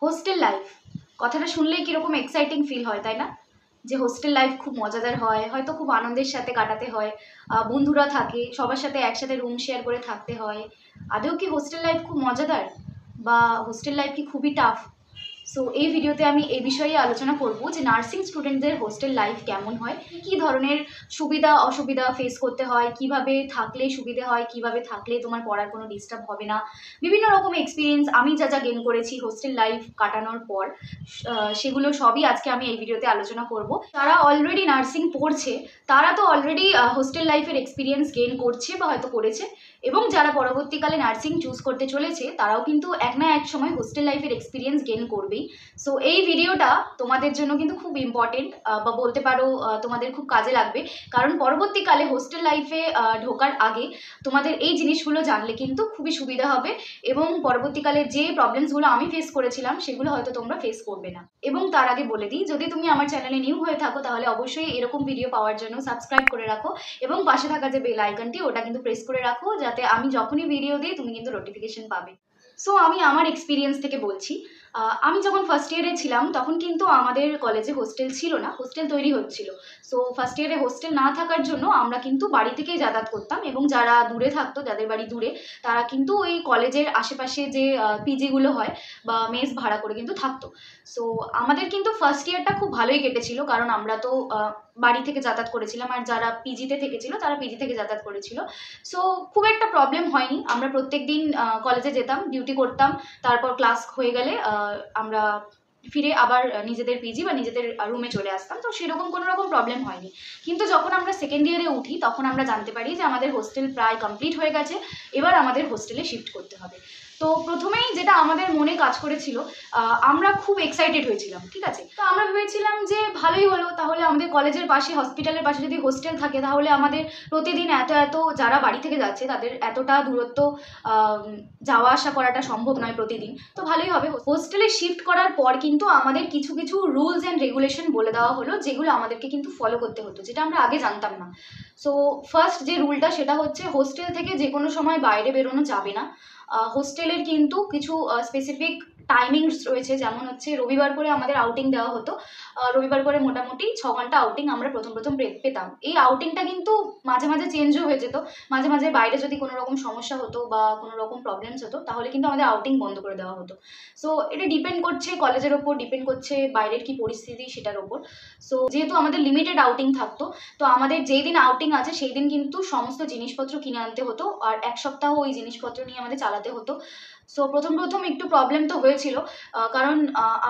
Hostel life কথাটা শুনলেই কীরকম এক্সাইটিং ফিল হয়, তাই না? যে হোস্টেল লাইফ খুব মজাদার হয়, হয়তো খুব আনন্দের সাথে কাটাতে হয়, বন্ধুরা থাকে, সবার সাথে একসাথে রুম শেয়ার করে থাকতে হয়। আদৌ কি হোস্টেল লাইফ খুব মজাদার, বা হোস্টেল লাইফ কি খুবই টাফ? সো এই ভিডিওতে আমি এই বিষয়ে আলোচনা করব যে নার্সিং স্টুডেন্টদের হোস্টেল লাইফ কেমন হয়, কী ধরনের সুবিধা অসুবিধা ফেস করতে হয়, কিভাবে থাকলে সুবিধে হয়, কিভাবে থাকলে তোমার পড়ার কোনো ডিস্টার্ব হবে না। বিভিন্ন রকম এক্সপিরিয়েন্স আমি যা গেইন করেছি হোস্টেল লাইফ কাটানোর পর, সেগুলো সবই আজকে আমি এই ভিডিওতে আলোচনা করব। যারা অলরেডি নার্সিং পড়ছে তারা তো অলরেডি হোস্টেল লাইফের এক্সপিরিয়েন্স গেইন করছে বা হয়তো করেছে, এবং যারা পরবর্তীকালে নার্সিং চুজ করতে চলেছে তারাও কিন্তু এক না এক সময় হোস্টেল লাইফের এক্সপিরিয়েন্স গেইন করবেই। সো এই ভিডিওটা তোমাদের জন্য কিন্তু খুব ইম্পর্টেন্ট, বা বলতে পারো তোমাদের খুব কাজে লাগবে, কারণ পরবর্তীকালে হোস্টেল লাইফে ঢোকার আগে তোমাদের এই জিনিসগুলো জানলে কিন্তু খুবই সুবিধা হবে, এবং পরবর্তীকালে যে প্রবলেমসগুলো আমি ফেস করেছিলাম সেগুলো হয়তো তোমরা ফেস করবে না। এবং তার আগে বলে দিই, যদি তুমি আমার চ্যানেলে নিউ হয়ে থাকো তাহলে অবশ্যই এরকম ভিডিও পাওয়ার জন্য সাবস্ক্রাইব করে রাখো, এবং পাশে থাকা যে বেল আইকনটি ওটা কিন্তু প্রেস করে রাখো, যাতে আমি যখনই ভিডিও দিই তুমি কিন্তু নোটিফিকেশন পাবে। সো আমি আমার এক্সপিরিয়েন্স থেকে বলছি। আমি যখন ফার্স্ট ইয়ারে ছিলাম তখন কিন্তু আমাদের কলেজে হোস্টেল ছিল না, হোস্টেল তৈরি হচ্ছিল। সো ফার্স্ট ইয়ারে হোস্টেল না থাকার জন্য আমরা কিন্তু বাড়ি থেকেই যাতায়াত করতাম, এবং যারা দূরে থাকতো, যাদের বাড়ি দূরে, তারা কিন্তু ওই কলেজের আশেপাশে যে পিজিগুলো হয় বা মেস ভাড়া করে কিন্তু থাকতো। সো আমাদের কিন্তু ফার্স্ট ইয়ারটা খুব ভালোই কেটেছিল, কারণ আমরা তো বাড়ি থেকে যাতায়াত করেছিলাম, আর যারা পিজিতে থেকেছিল তারা পিজি থেকে যাতায়াত করেছিল। সো খুব একটা প্রবলেম হয়নি, আমরা প্রত্যেক দিন কলেজে যেতাম, ডিউটি করতাম, তারপর ক্লাস হয়ে গেলে আমরা ফিরে আবার নিজেদের পিজি বা নিজেদের রুমে চলে আসতাম। তো সেরকম কোনো রকম প্রবলেম হয়নি। কিন্তু যখন আমরা সেকেন্ড ইয়ারে উঠি তখন আমরা জানতে পারি যে আমাদের হোস্টেল প্রায় কমপ্লিট হয়ে গেছে, এবার আমাদের হোস্টেলে শিফট করতে হবে। তো প্রথমেই যেটা আমাদের মনে কাজ করেছিল, আমরা খুব এক্সাইটেড হয়েছিলাম, ঠিক আছে? তো আমরা ভেবেছিলাম যে ভালোই হলো, তাহলে আমাদের কলেজের পাশে, হসপিটালের পাশে যদি হোস্টেল থাকে তাহলে আমাদের প্রতিদিন এত যারা বাড়ি থেকে যাচ্ছে তাদের এতটা দূরত্ব যাওয়া আসা করাটা সম্ভব নয় প্রতিদিন, তো ভালোই হবে। হোস্টেলে শিফট করার পর কিন্তু আমাদের কিছু কিছু রুলস অ্যান্ড রেগুলেশন বলে দেওয়া হলো, যেগুলো আমাদেরকে কিন্তু ফলো করতে হতো, যেটা আমরা আগে জানতাম না। সো ফার্স্ট যে রুলটা সেটা হচ্ছে, হোস্টেল থেকে যে কোনো সময় বাইরে বেরোনো যাবে না। হোস্টেলের কিন্তু কিছু স্পেসিফিক টাইমিংস রয়েছে, যেমন হচ্ছে রবিবার করে আমাদের আউটিং দেওয়া হতো। রবিবার করে মোটামুটি 6 ঘন্টা আউটিং আমরা প্রথম পেতাম। এই আউটিংটা কিন্তু মাঝে মাঝে চেঞ্জও হয়ে যেত, মাঝে মাঝে বাইরে যদি কোনো রকম সমস্যা হতো বা কোনো রকম প্রবলেমস হতো তাহলে কিন্তু আমাদের আউটিং বন্ধ করে দেওয়া হতো। সো এটা ডিপেন্ড করছে কলেজের ওপর, ডিপেন্ড করছে বাইরের কি পরিস্থিতি সেটার ওপর। সো যেহেতু আমাদের লিমিটেড আউটিং থাকতো, তো আমাদের যেই দিন আউটিং আছে সেই দিন কিন্তু সমস্ত জিনিসপত্র কিনে আনতে হতো, আর 1 সপ্তাহ ওই জিনিসপত্র নিয়ে আমাদের চালাতে হতো। সো প্রথম একটু প্রবলেম তো হয়েছিল, কারণ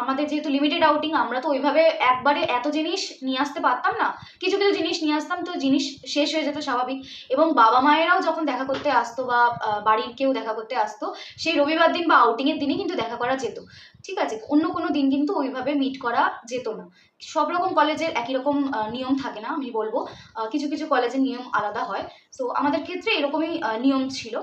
আমাদের যেহেতু লিমিটেড আউটিং, আমরা তো ওইভাবে একবারে এত জিনিস নিয়ে আসতে পারতাম না। কিছু কিছু জিনিস নিয়ে আসতাম, তো জিনিস শেষ হয়ে যেত স্বাভাবিক। এবং বাবা মায়েরাও যখন দেখা করতে আসতো বা বাড়ির কেউ দেখা করতে আসতো, সেই রবিবার দিন বা আউটিংয়ের দিনই কিন্তু দেখা করা যেত, ঠিক আছে? অন্য কোনো দিন কিন্তু ওইভাবে মিট করা যেত না। সব রকম কলেজের একই রকম নিয়ম থাকে না, আমি বলবো কিছু কিছু কলেজের নিয়ম আলাদা হয়। সো আমাদের ক্ষেত্রে এরকমই নিয়ম ছিল।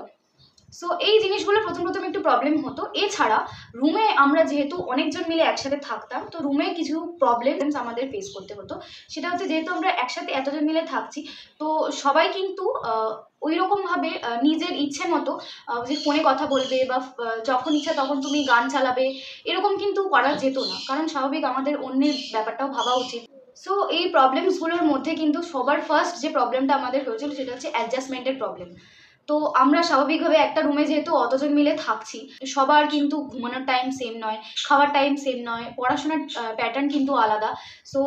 সো এই জিনিসগুলো প্রথম একটু প্রবলেম হতো। এছাড়া রুমে আমরা যেহেতু অনেকজন মিলে একসাথে থাকতাম, তো রুমে কিছু প্রবলেমস আমাদের ফেস করতে হতো। সেটা হচ্ছে, যেহেতু আমরা একসাথে এতজন মিলে থাকছি, তো সবাই কিন্তু ওই রকমভাবে নিজের ইচ্ছে মতো যে ফোনে কথা বলবে বা যখন ইচ্ছা তখন তুমি গান চালাবে, এরকম কিন্তু করা যেত না, কারণ স্বাভাবিক আমাদের অন্যের ব্যাপারটাও ভাবা উচিত। সো এই প্রবলেমসগুলোর মধ্যে কিন্তু সবার ফার্স্ট যে প্রবলেমটা আমাদের হয়েছিল সেটা হচ্ছে অ্যাডজাস্টমেন্টের প্রবলেম। তো আমরা স্বাভাবিকভাবে একটা রুমে যেহেতু অতজন মিলে থাকছি, সবার কিন্তু ঘুমানোর টাইম সেম নয়, খাওয়ার টাইম সেম নয়, পড়াশোনার প্যাটার্ন কিন্তু আলাদা। সো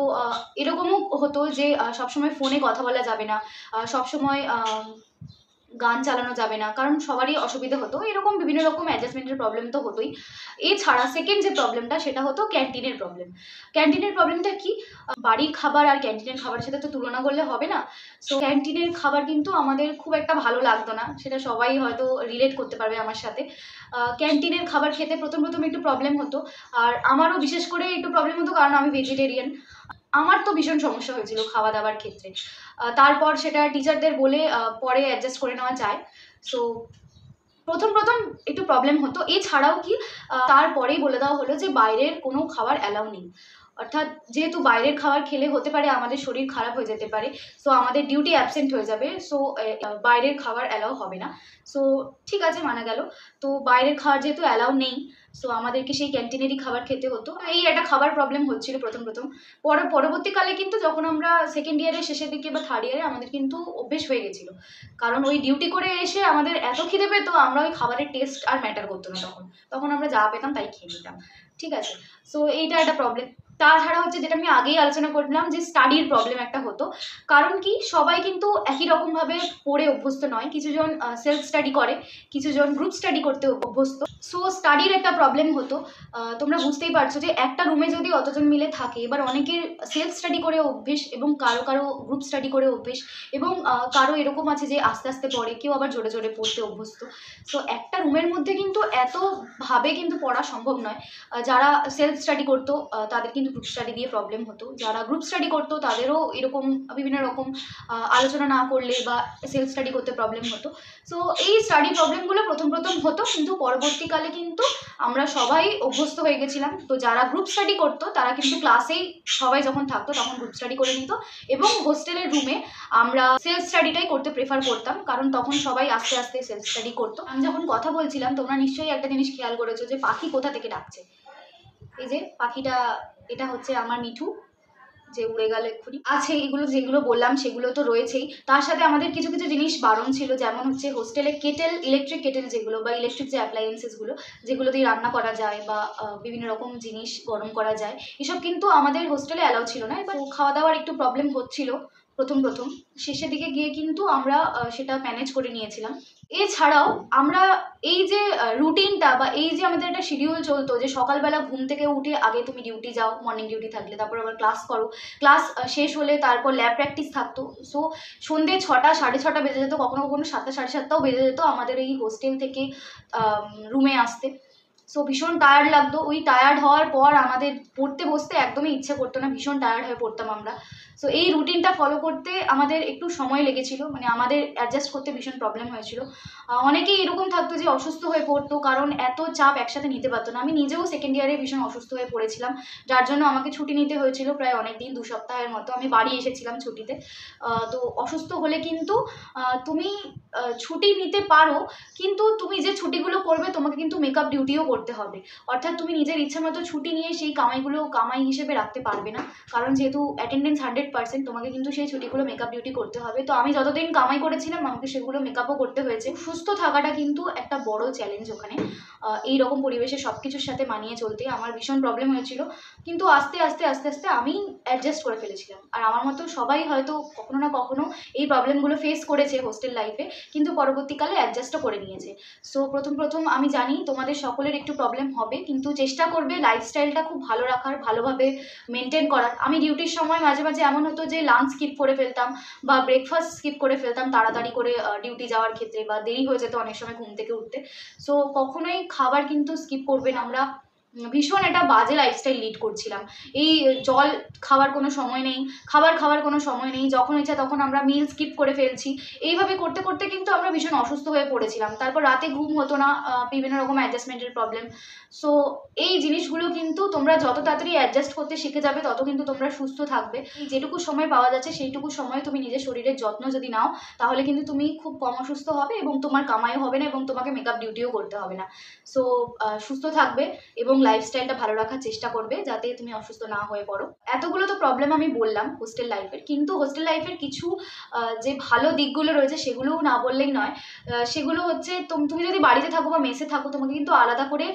এরকমও হতো যে সবসময় ফোনে কথা বলা যাবে না, সবসময় গান চালানো যাবে না, কারণ সবারই অসুবিধা হতো। এরকম বিভিন্ন রকম অ্যাডজাস্টমেন্টের প্রবলেম তো হতোই। এছাড়া সেকেন্ড যে প্রবলেমটা সেটা হতো ক্যান্টিনের প্রবলেম। ক্যান্টিনের প্রবলেমটা কি, বাড়ির খাবার আর ক্যান্টিনের খাবারের সাথে তো তুলনা করলে হবে না। সো ক্যান্টিনের খাবার কিন্তু আমাদের খুব একটা ভালো লাগতো না, সেটা সবাই হয়তো রিলেট করতে পারবে আমার সাথে। ক্যান্টিনের খাবার খেতে প্রথম একটু প্রবলেম হতো, আর আমারও বিশেষ করে একটু প্রবলেম হতো, কারণ আমি ভেজিটেরিয়ান। আমার তো ভীষণ সমস্যা হয়েছিল খাওয়া দাওয়ার ক্ষেত্রে। তারপর সেটা টিচারদের বলে পরে অ্যাডজাস্ট করে নেওয়া যায়। সো প্রথম একটু প্রবলেম হতো। এছাড়াও কি, তারপরেই বলে দেওয়া হলো যে বাইরের কোনো খাবার অ্যালাউ নেই। অর্থাৎ যেহেতু বাইরের খাবার খেলে হতে পারে আমাদের শরীর খারাপ হয়ে যেতে পারে, সো আমাদের ডিউটি অ্যাবসেন্ট হয়ে যাবে, সো বাইরের খাবার অ্যালাউ হবে না। সো ঠিক আছে, মানা গেল। তো বাইরের খাবার যেহেতু অ্যালাউ নেই, সো আমাদেরকে সেই ক্যান্টিনেরই খাবার খেতে হতো। এই একটা খাবার প্রবলেম হচ্ছিল প্রথম প্রথম। পরবর্তীকালে কিন্তু যখন আমরা সেকেন্ড ইয়ারের শেষের দিকে বা থার্ড ইয়ারে আমাদের কিন্তু অভ্যেস হয়ে গেছিল, কারণ ওই ডিউটি করে এসে আমাদের এত খিদে পেতো, আমরা ওই খাবারের টেস্ট আর ম্যাটার করতো না। তখন আমরা যা পেতাম তাই খেয়ে নিতাম, ঠিক আছে। সো এইটা একটা প্রবলেম। তাছাড়া হচ্ছে যেটা আমি আগেই আলোচনা করলাম, যে স্টাডির প্রবলেম একটা হতো। কারণ কি, সবাই কিন্তু একই রকমভাবে পড়ে অভ্যস্ত নয়, কিছুজন সেলফ স্টাডি করে, কিছুজন গ্রুপ স্টাডি করতে অভ্যস্ত। সো স্টাডির একটা প্রবলেম হতো। তোমরা বুঝতেই পারছো যে একটা রুমে যদি অতজন মিলে থাকে, এবার অনেকের সেলফ স্টাডি করে অভ্যেস এবং কারো কারো গ্রুপ স্টাডি করে অভ্যেস, এবং কারো এরকম আছে যে আস্তে আস্তে পড়ে, কেউ আবার জোরে জোরে পড়তে অভ্যস্ত। সো একটা রুমের মধ্যে কিন্তু এতভাবে কিন্তু পড়া সম্ভব নয়। যারা সেলফ স্টাডি করতো তাদের কিন্তু গ্রুপ স্টাডি দিয়ে প্রবলেম হতো, যারা গ্রুপ স্টাডি করতো তাদেরও এরকম বিভিন্ন রকম আলোচনা না করলে বা সেলফ স্টাডি করতে প্রবলেম হতো। সো এই স্টাডি প্রবলেমগুলো প্রথম প্রথম হতো, কিন্তু পরবর্তীকালে কিন্তু আমরা সবাই অভ্যস্ত হয়ে গেছিলাম। তো যারা গ্রুপ স্টাডি করতো তারা কিন্তু ক্লাসেই সবাই যখন থাকতো তখন গ্রুপ স্টাডি করে নিত, এবং হোস্টেলের রুমে আমরা সেলফ স্টাডিটাই করতে প্রেফার করতাম, কারণ তখন সবাই আস্তে আস্তে সেলফ স্টাডি করতো। আমি যখন কথা বলছিলাম, তোমরা নিশ্চয়ই একটা জিনিস খেয়াল করেছো যে পাখি কোথা থেকে ডাকছে। এই যে পাখিটা, এটা হচ্ছে আমার মিঠু, যে উড়ে গেল এক্ষুনি। আছে এগুলো যেগুলো বললাম সেগুলো তো রয়েছেই, তার সাথে আমাদের কিছু কিছু জিনিস বারণ ছিল, যেমন হচ্ছে হোস্টেলে কেটেল, ইলেকট্রিক কেটেল যেগুলো, বা ইলেকট্রিক যে অ্যাপ্লায়েন্সেসগুলো যেগুলো দিয়ে রান্না করা যায় বা বিভিন্ন রকম জিনিস গরম করা যায়, এসব কিন্তু আমাদের হোস্টেলে অ্যালাউ ছিল না। এবার খাওয়া দাওয়ার একটু প্রবলেম হচ্ছিল প্রথম প্রথম, শেষের দিকে গিয়ে কিন্তু আমরা সেটা ম্যানেজ করে নিয়েছিলাম। এছাড়াও আমরা এই যে রুটিনটা বা এই যে আমাদের একটা শিডিউল চলতো, যে সকালবেলা ঘুম থেকে উঠে আগে তুমি ডিউটি যাও, মর্নিং ডিউটি থাকলে, তারপর আবার ক্লাস করো, ক্লাস শেষ হলে তারপর ল্যাব প্র্যাকটিস থাকতো। সো সন্ধ্যে 6টা 6:30 বেজে যেত, কখনো কখনো 7টা 7:30টাও বেজে যেত আমাদের এই হোস্টেল থেকে রুমে আসতে। সো ভীষণ টায়ার্ড লাগতো। ওই টায়ার্ড হওয়ার পর আমাদের পড়তে বসতে একদমই ইচ্ছে করতো না, ভীষণ টায়ার্ড হয়ে পড়তাম আমরা। সো এই রুটিনটা ফলো করতে আমাদের একটু সময় লেগেছিল, মানে আমাদের অ্যাডজাস্ট করতে ভীষণ প্রবলেম হয়েছিল। অনেকেই এরকম থাকতো যে অসুস্থ হয়ে পড়তো, কারণ এত চাপ একসাথে নিতে পারতো না। আমি নিজেও সেকেন্ড ইয়ারে ভীষণ অসুস্থ হয়ে পড়েছিলাম, যার জন্য আমাকে ছুটি নিতে হয়েছিল প্রায় অনেক দিন, 2 সপ্তাহের মতো আমি বাড়ি এসেছিলাম ছুটিতে। তো অসুস্থ হলে কিন্তু তুমি ছুটি নিতে পারো, কিন্তু তুমি যে ছুটিগুলো করবে তোমাকে কিন্তু মেকআপ ডিউটিও করতে হবে। অর্থাৎ তুমি নিজের ইচ্ছা মতো ছুটি নিয়ে সেই কামাইগুলো কামাই হিসেবে রাখতে পারবে না, কারণ যেহেতু অ্যাটেন্ডেন্স 100%, তোমাকে কিন্তু সেই ছুটিগুলো মেকআপ ডিউটি করতে হবে। তো আমি যতদিন কামাই করেছিলাম আমাকে সেগুলো মেকআপও করতে হয়েছে। সুস্থ থাকাটা কিন্তু একটা বড় চ্যালেঞ্জ ওখানে, এই রকম পরিবেশে সব কিছুর সাথে মানিয়ে চলতে আমার ভীষণ প্রবলেম হয়েছিল, কিন্তু আস্তে আস্তে আস্তে আস্তে আমি অ্যাডজাস্ট করে ফেলেছিলাম। আর আমার মতো সবাই হয়তো কখনো না কখনো এই প্রবলেমগুলো ফেস করেছে হোস্টেল লাইফে, কিন্তু পরবর্তীকালে অ্যাডজাস্টও করে নিয়েছে। সো প্রথম প্রথম আমি জানি তোমাদের সকলের একটু প্রবলেম হবে, কিন্তু চেষ্টা করবে লাইফস্টাইলটা খুব ভালো রাখার, ভালোভাবে মেনটেন করার। আমি ডিউটির সময় মাঝে মাঝে এমন হতো যে লাঞ্চ স্কিপ করে ফেলতাম বা ব্রেকফাস্ট স্কিপ করে ফেলতাম তাড়াতাড়ি করে ডিউটি যাওয়ার ক্ষেত্রে, বা দেরি হয়ে যেত অনেক সময় ঘুম থেকে উঠতে। সো কখনোই খাবার কিন্তু স্কিপ করবেন। আমরা ভীষণ একটা বাজে লাইফস্টাইল লিড করছিলাম। এই জল খাওয়ার কোনো সময় নেই, খাবার খাওয়ার কোনো সময় নেই, যখন ইচ্ছা তখন আমরা মিল স্কিপ করে ফেলছি। এইভাবে করতে করতে কিন্তু আমরা ভীষণ অসুস্থ হয়ে পড়েছিলাম। তারপর রাতে ঘুম হতো না, বিভিন্ন রকম অ্যাডজাস্টমেন্টের প্রবলেম। সো এই জিনিসগুলো কিন্তু তোমরা যত তাড়াতাড়ি অ্যাডজাস্ট করতে শিখে যাবে তত কিন্তু তোমরা সুস্থ থাকবে। যেটুকু সময় পাওয়া যাচ্ছে সেইটুকু সময় তুমি নিজের শরীরের যত্ন যদি নাও, তাহলে কিন্তু তুমি খুব কম অসুস্থ হবে, এবং তোমার কামাইও হবে না, এবং তোমাকে মেকআপ ডিউটিও করতে হবে না। সো সুস্থ থাকবে এবং লাইফস্টাইলটা ভালো রাখার চেষ্টা করবে যাতে তুমি অসুস্থ না হয়ে পড়ো। এতগুলো তো প্রবলেম আমি বললাম হোস্টেল লাইফের, কিন্তু হোস্টেল লাইফের কিছু যে ভালো দিকগুলো রয়েছে সেগুলোও না বললেই নয়। সেগুলো হচ্ছে তুমি যদি বাড়িতে থাকো বা মেসে থাকো, তোমাকে কিন্তু আলাদা করে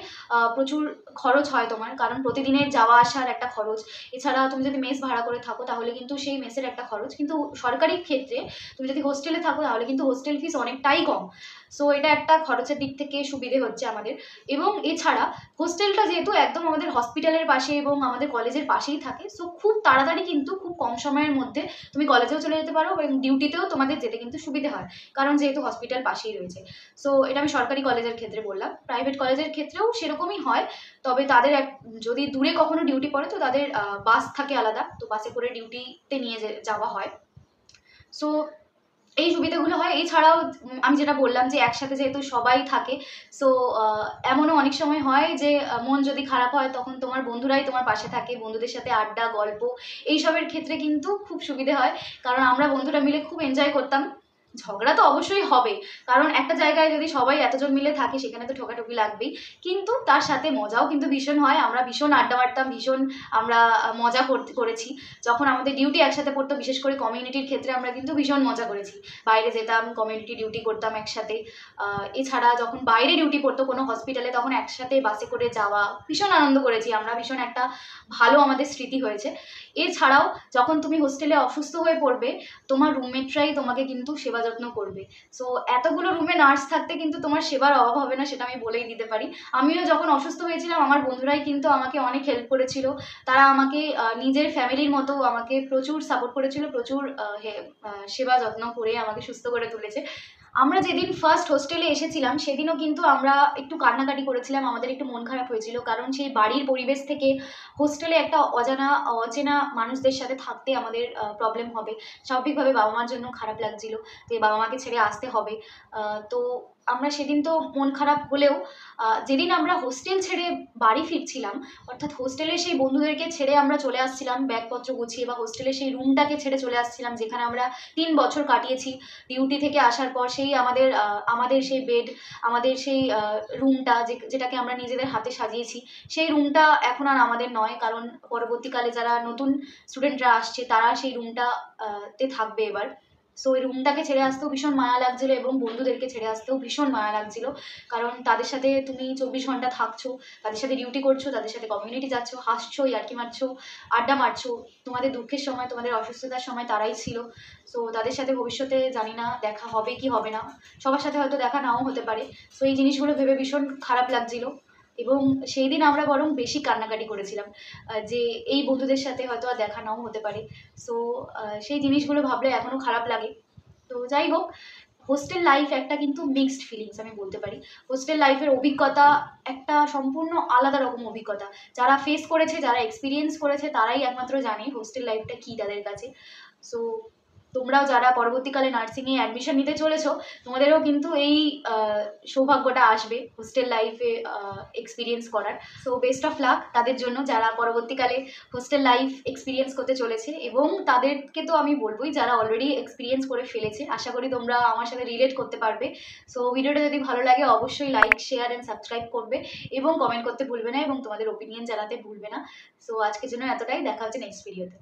প্রচুর খরচ হয় তোমার, কারণ প্রতিদিনের যাওয়া আসার একটা খরচ। এছাড়া তুমি যদি মেস ভাড়া করে থাকো তাহলে কিন্তু সেই মেসের একটা খরচ। কিন্তু সরকারি ক্ষেত্রে তুমি যদি হোস্টেলে থাকো তাহলে কিন্তু হোস্টেল ফিস অনেকটাই কম। সো এটা একটা খরচের দিক থেকে সুবিধে হচ্ছে আমাদের। এবং এছাড়া হোস্টেলটা যেহেতু একদম আমাদের হসপিটালের পাশে এবং আমাদের কলেজের পাশেই থাকে, সো খুব তাড়াতাড়ি কিন্তু খুব কম সময়ের মধ্যে তুমি কলেজেও চলে যেতে পারো, এবং ডিউটিতেও তোমাদের যেতে কিন্তু সুবিধে হয়, কারণ যেহেতু হসপিটাল পাশেই রয়েছে। সো এটা আমি সরকারি কলেজের ক্ষেত্রে বললাম। প্রাইভেট কলেজের ক্ষেত্রেও সেরকমই হয়, তবে তাদের যদি দূরে কখনো ডিউটি পড়ে তো তাদের বাস থাকে আলাদা, তো বাসে করে ডিউটিতে নিয়ে যাওয়া হয়। সো এই সুবিধাগুলো হয়। এছাড়াও আমি যেটা বললাম যে একসাথে যেহেতু সবাই থাকে, সো এমনও অনেক সময় হয় যে মন যদি খারাপ হয় তখন তোমার বন্ধুরাই তোমার পাশে থাকে। বন্ধুদের সাথে আড্ডা, গল্প এইসবের ক্ষেত্রে কিন্তু খুব সুবিধে হয়। কারণ আমরা বন্ধুরা মিলে খুব এনজয় করতাম। ঝগড়া তো অবশ্যই হবে, কারণ একটা জায়গায় যদি সবাই এতজন মিলে থাকে সেখানে তো ঠোকাঠুকি লাগবেই। কিন্তু তার সাথে মজাও কিন্তু ভীষণ হয়। আমরা ভীষণ আড্ডা মারতাম, ভীষণ আমরা মজা করেছি। যখন আমাদের ডিউটি একসাথে পড়তো, বিশেষ করে কমিউনিটির ক্ষেত্রে আমরা কিন্তু ভীষণ মজা করেছি। বাইরে যেতাম, কমিউনিটি ডিউটি করতাম একসাথে। এছাড়া যখন বাইরে ডিউটি পড়তো কোনো হসপিটালে, তখন একসাথে বাসে করে যাওয়া, ভীষণ আনন্দ করেছি আমরা। ভীষণ একটা ভালো আমাদের স্মৃতি হয়েছে। এছাড়াও যখন তুমি হোস্টেলে অসুস্থ হয়ে পড়বে, তোমার রুমমেটরাই তোমাকে কিন্তু সেবা যত্ন করবে। সো এতগুলো রুমে নার্স থাকতে কিন্তু তোমার সেবার অভাব হবে না, সেটা আমি বলেই দিতে পারি। আমিও যখন অসুস্থ হয়েছিলাম, আমার বন্ধুরাই কিন্তু আমাকে অনেক হেল্প করেছিল। তারা আমাকে নিজের ফ্যামিলির মতো আমাকে প্রচুর সাপোর্ট করেছিল, প্রচুর সেবা যত্ন করে আমাকে সুস্থ করে তুলেছে। আমরা যেদিন ফার্স্ট হোস্টেলে এসেছিলাম সেদিনও কিন্তু আমরা একটু কান্নাকাটি করেছিলাম, আমাদের একটু মন খারাপ হয়েছিল। কারণ সেই বাড়ির পরিবেশ থেকে হোস্টেলে একটা অচেনা মানুষদের সাথে থাকতে আমাদের প্রবলেম হবে। স্বাভাবিকভাবে বাবা মার জন্য খারাপ লাগছিল যে বাবা মাকে ছেড়ে আসতে হবে। তো আমরা সেদিন তো মন খারাপ হলেও যেদিন আমরা হোস্টেল ছেড়ে বাড়ি ফিরছিলাম, অর্থাৎ হোস্টেলের সেই বন্ধুদেরকে ছেড়ে আমরা চলে আসছিলাম ব্যাগপত্র গুছিয়ে, বা হোস্টেলের সেই রুমটাকে ছেড়ে চলে আসছিলাম যেখানে আমরা 3 বছর কাটিয়েছি ডিউটি থেকে আসার পর। সেই আমাদের সেই বেড, আমাদের সেই রুমটা যেটাকে আমরা নিজেদের হাতে সাজিয়েছি, সেই রুমটা এখন আর আমাদের নয়। কারণ পরবর্তীকালে যারা নতুন স্টুডেন্টরা আসছে তারা সেই রুমটা তে থাকবে এবার। সো ওই রুমটাকে ছেড়ে আসতেও ভীষণ মায়া লাগছিল, এবং বন্ধুদেরকে ছেড়ে আসতেও ভীষণ মায়া লাগছিল। কারণ তাদের সাথে তুমি 24 ঘন্টা থাকছো, তাদের সাথে ডিউটি করছো, তাদের সাথে কমিউনিটি যাচ্ছ, হাসছো, ইয়ার্কি মারছো, আড্ডা মারছো। তোমাদের দুঃখের সময়, তোমাদের অসুস্থতার সময় তারাই ছিল। সো তাদের সাথে ভবিষ্যতে জানি না দেখা হবে কি হবে না, সবার সাথে হয়তো দেখা নাও হতে পারে। সো এই জিনিসগুলো ভেবে ভীষণ খারাপ লাগছিল, এবং সেই দিন আমরা বরং বেশি কান্নাকাটি করেছিলাম যে এই বন্ধুদের সাথে হয়তো আর দেখা নাও হতে পারে। সো সেই জিনিসগুলো ভাবলে এখনও খারাপ লাগে। তো যাই হোক, হোস্টেল লাইফ একটা কিন্তু মিক্সড ফিলিংস আমি বলতে পারি। হোস্টেল লাইফের অভিজ্ঞতা একটা সম্পূর্ণ আলাদা রকম অভিজ্ঞতা। যারা ফেস করেছে, যারা এক্সপিরিয়েন্স করেছে, তারাই একমাত্র জানে হোস্টেল লাইফটা কী তাদের কাছে। সো তোমরাও যারা পরবর্তীকালে নার্সিংয়ে অ্যাডমিশন নিতে চলেছো, তোমাদেরও কিন্তু এই সৌভাগ্যটা আসবে হোস্টেল লাইফে এক্সপিরিয়েন্স করার। সো বেস্ট অফ লাক তাদের জন্য যারা পরবর্তীকালে হোস্টেল লাইফ এক্সপিরিয়েন্স করতে চলেছে, এবং তাদেরকে তো আমি বলবোই যারা অলরেডি এক্সপিরিয়েন্স করে ফেলেছে। আশা করি তোমরা আমার সাথে রিলেট করতে পারবে। সো ভিডিওটা যদি ভালো লাগে অবশ্যই লাইক, শেয়ার অ্যান্ড সাবস্ক্রাইব করবে, এবং কমেন্ট করতে ভুলবে না, এবং তোমাদের ওপিনিয়ন জানাতে ভুলবে না। সো আজকের জন্য এতটাই, দেখা হচ্ছে নেক্সট ভিডিওতে।